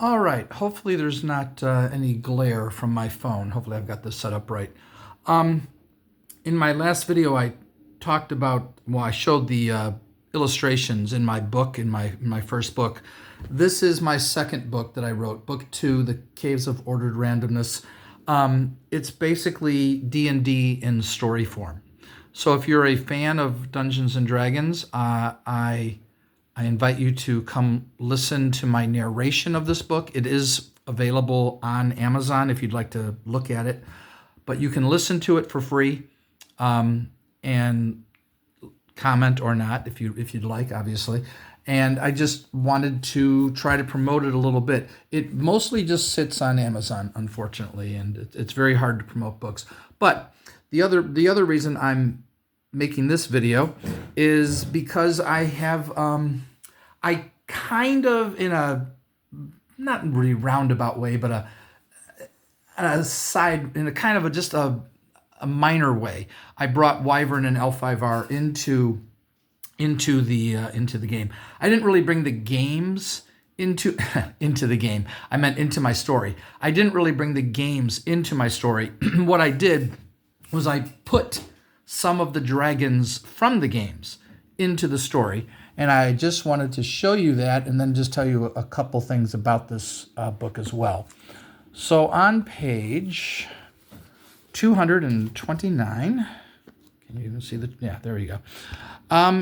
All right, hopefully there's not any glare from my phone. Hopefully I've got this set up right. In my last video, I talked about, well, I showed the illustrations in my book, in my first book. This is my second book that I wrote, book 2, The Caves of Ordered Randomness. It's basically D&D in story form. So if you're a fan of Dungeons and Dragons, I invite you to come listen to my narration of this book. It is available on Amazon if you'd like to look at it, but you can listen to it for free and comment or not if you'd like, obviously. And I just wanted to try to promote it a little bit. It mostly just sits on Amazon, unfortunately, and it's very hard to promote books. But the other reason I'm making this video is because I have I kind of, in a not really roundabout way, but a side, in a kind of just a minor way, I brought Wyvern and L5R into the game. I didn't really bring the games into the game. I meant into my story. I didn't really bring the games into my story. What I did was I put some of the dragons from the games into the story, and I just wanted to show you that and then just tell you a couple things about this book as well. So on page 229, can you even see the, yeah, there you go.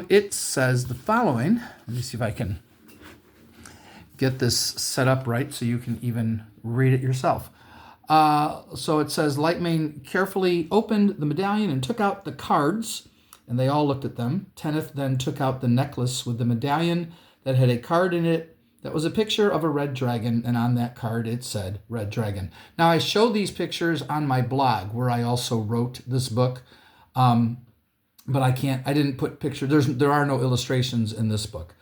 It says the following. Let me see if I can get this set up right so you can even read it yourself. So it says, Lightmane carefully opened the medallion and took out the cards, and they all looked at them. Tenneth then took out the necklace with the medallion that had a card in it that was a picture of a red dragon, and on that card it said Red Dragon. Now I showed these pictures on my blog where I also wrote this book, but I didn't put pictures. There are no illustrations in this book.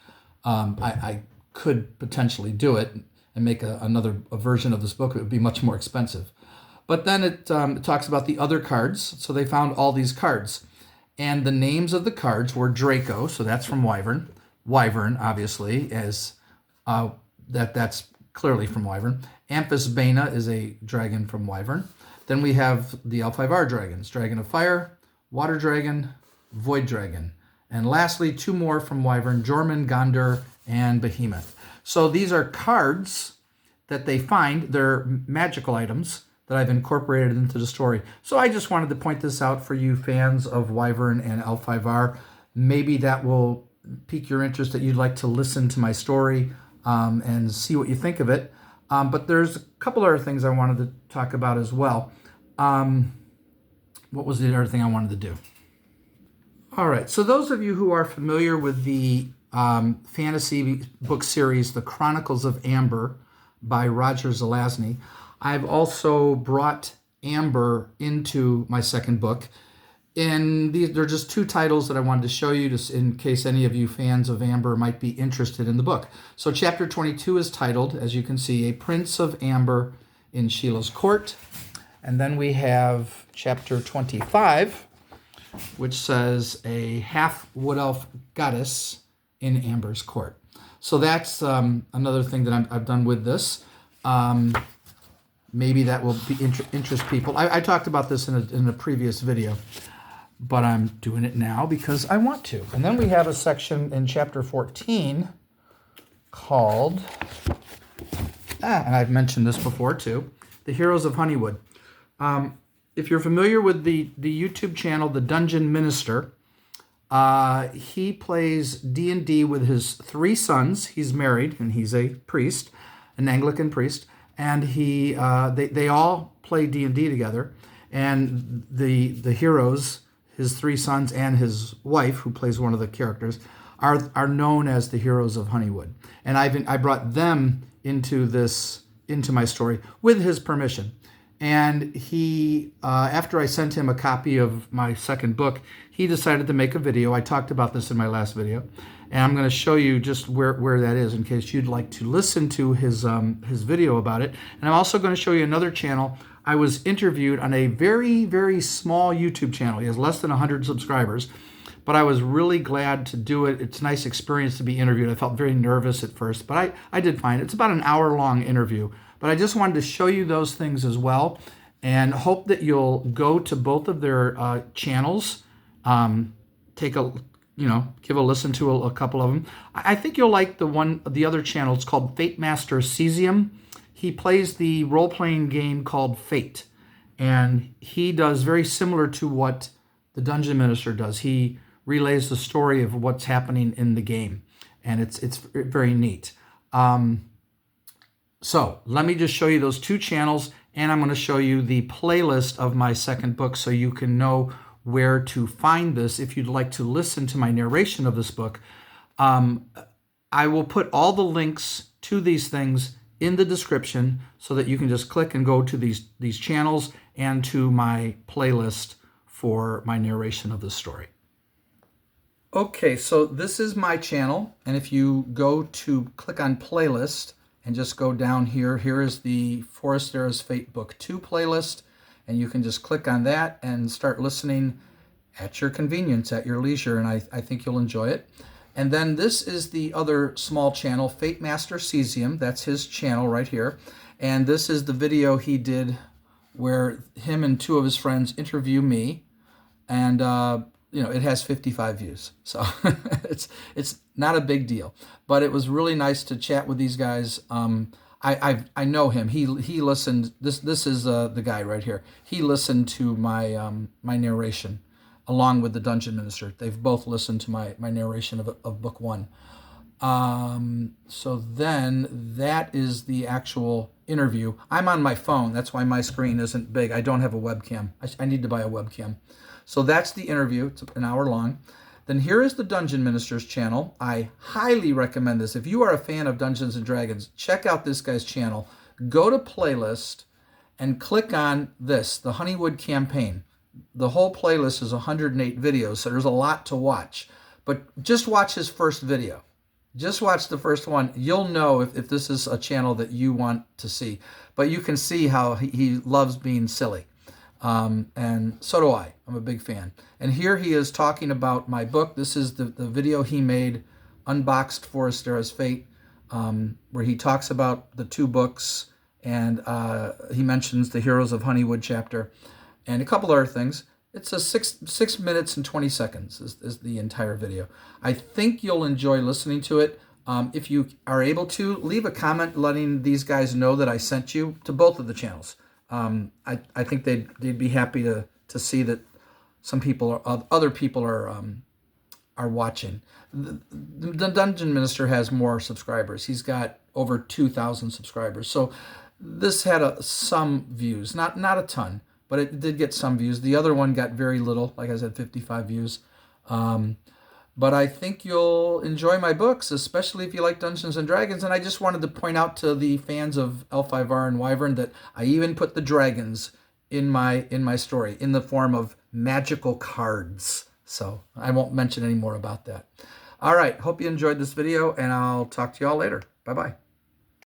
I could potentially do it and make another version of this book. It would be much more expensive. But then it talks about the other cards. So they found all these cards. And the names of the cards were Draco, so that's from Wyvern. Wyvern, obviously, as that's clearly from Wyvern. Amphisbaena is a dragon from Wyvern. Then we have the L5R dragons, Dragon of Fire, Water Dragon, Void Dragon. And lastly, 2 more from Wyvern, Jormung, Gondor, and Behemoth. So these are cards that they find. They're magical items that I've incorporated into the story. So I just wanted to point this out for you fans of Wyvern and L5R. Maybe that will pique your interest, that you'd like to listen to my story and see what you think of it. But there's a couple other things I wanted to talk about as well. What was the other thing I wanted to do? All right, so those of you who are familiar with the fantasy book series, The Chronicles of Amber by Roger Zelazny, I've also brought Amber into my second book. And they're just 2 titles that I wanted to show you, just in case any of you fans of Amber might be interested in the book. So chapter 22 is titled, as you can see, A Prince of Amber in Sheila's Court. And then we have chapter 25, which says A Half Wood Elf Goddess in Amber's Court. So that's another thing that I've done with this. Maybe that will interest people. I talked about this in a previous video, but I'm doing it now because I want to. And then we have a section in chapter 14 called, and I've mentioned this before too, The Heroes of Honeywood. If you're familiar with the YouTube channel, The Dungeon Minister, he plays D&D with his 3 sons. He's married and he's a priest, an Anglican priest, and they all play D&D together. And the heroes, his 3 sons and his wife, who plays one of the characters, are known as the Heroes of Honeywood. And I brought them into my story with his permission. And he, after I sent him a copy of my second book, he decided to make a video. I talked about this in my last video, and I'm going to show you just where that is in case you'd like to listen to his video about it. And I'm also going to show you another channel. I was interviewed on a very, very small YouTube channel. He has less than 100 subscribers, but I was really glad to do it. It's a nice experience to be interviewed. I felt very nervous at first, but I did fine. It's about an hour-long interview, but I just wanted to show you those things as well, and hope that you'll go to both of their channels, take a give a listen to a couple of them. I think you'll like the other channel. It's called FateMaster Cesium. He plays the role-playing game called Fate, and he does very similar to what the Dungeon Minister does. He relays the story of what's happening in the game, and it's very neat. So let me just show you those two channels, and I'm going to show you the playlist of my second book so you can know where to find this if you'd like to listen to my narration of this book. I will put all the links to these things in the description so that you can just click and go to these channels and to my playlist for my narration of the story. Okay, so this is my channel, and if you go to click on playlist and just go down here, here is the Forestera's Fate Book 2 playlist, and you can just click on that and start listening at your convenience, at your leisure, and I think you'll enjoy it. And then this is the other small channel, FateMaster Cesium. That's his channel right here. And this is the video he did where him and two of his friends interview me, and it has 55 views, so it's not a big deal. But it was really nice to chat with these guys. I know him. He listened. This is the guy right here. He listened to my my narration along with the Dungeon Minister. They've both listened to my narration of book 1. So then that is the actual interview. I'm on my phone. That's why my screen isn't big. I don't have a webcam. I need to buy a webcam. So that's the interview. It's an hour long. Then here is the Dungeon Minister's channel. I highly recommend this. If you are a fan of Dungeons & Dragons, check out this guy's channel. Go to playlist and click on this, the Honeywood Campaign. The whole playlist is 108 videos, so there's a lot to watch. But just watch his first video. Just watch the first one. You'll know if this is a channel that you want to see. But you can see how he loves being silly. And so do I. I'm a big fan. And here he is talking about my book. This is the video he made, Unboxed Forestera's Fate, where he talks about the 2 books, and he mentions the Heroes of Honeywood chapter and a couple other things. It's a 6 minutes and 20 seconds is the entire video. I think you'll enjoy listening to it. If you are able to, leave a comment letting these guys know that I sent you to both of the channels. I think they'd be happy to see that some people other people are watching. The Dungeon Minister has more subscribers. He's got over 2,000 subscribers. So this had some views, not a ton, but it did get some views. The other one got very little, like I said, 55 views. But I think you'll enjoy my books, especially if you like Dungeons & Dragons. And I just wanted to point out to the fans of L5R and Wyvern that I even put the dragons in my story in the form of magical cards. So I won't mention any more about that. All right, hope you enjoyed this video, and I'll talk to you all later. Bye-bye.